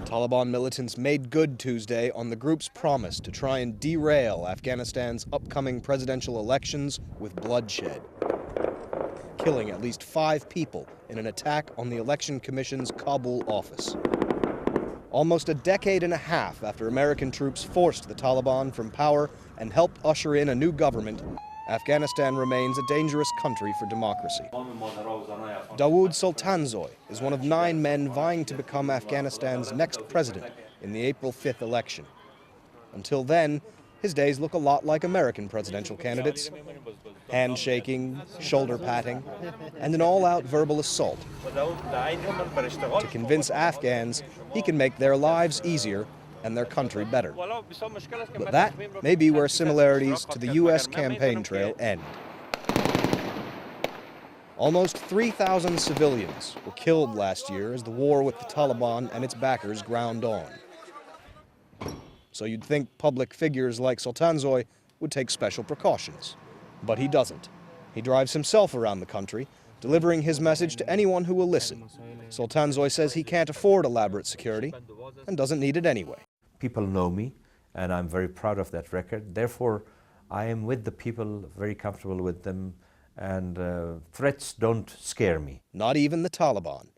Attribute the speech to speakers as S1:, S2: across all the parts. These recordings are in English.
S1: Taliban militants made good Tuesday on the group's promise to try and derail Afghanistan's upcoming presidential elections with bloodshed, killing at least 5 people in an attack on the Election Commission's Kabul office. Almost a decade and a half after American troops forced the Taliban from power and helped usher in a new government, Afghanistan remains a dangerous country for democracy. Dawoud Sultanzoi is one of 9 men vying to become Afghanistan's next president in the April 5th election. Until then, his days look a lot like American presidential candidates: handshaking, shoulder-patting, and an all-out verbal assault to convince Afghans he can make their lives easier and their country better. But that may be where similarities to the U.S. campaign trail end. Almost 3,000 civilians were killed last year as the war with the Taliban and its backers ground on. So you'd think public figures like Sultanzoi would take special precautions. But he doesn't. He drives himself around the country, delivering his message to anyone who will listen. Sultanzoi says he can't afford elaborate security and doesn't need it anyway.
S2: People know me, and I'm very proud of that record. Therefore, I am with the people, very comfortable with them, and threats don't scare me.
S1: Not even the Taliban.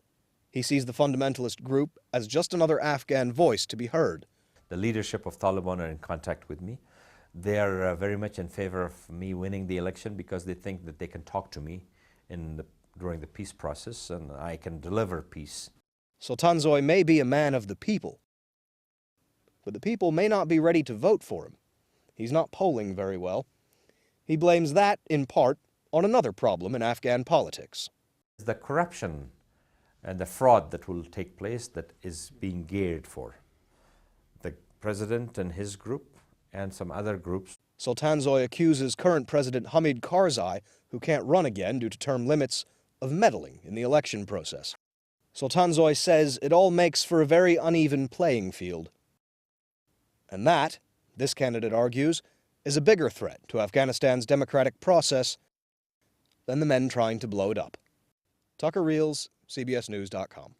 S1: He sees the fundamentalist group as just another Afghan voice to be heard.
S2: The leadership of Taliban are in contact with me. They are very much in favor of me winning the election because they think that they can talk to me during the peace process, and I can deliver peace.
S1: Sultanzoi may be a man of the people, but the people may not be ready to vote for him. He's not polling very well. He blames that, in part, on another problem in Afghan politics.
S2: The corruption and the fraud that will take place that is being geared for the president and his group and some other groups.
S1: Sultanzoi accuses current President Hamid Karzai, who can't run again due to term limits, of meddling in the election process. Sultanzoi says it all makes for a very uneven playing field. And that, this candidate argues, is a bigger threat to Afghanistan's democratic process than the men trying to blow it up. Tucker Reels, CBSNews.com.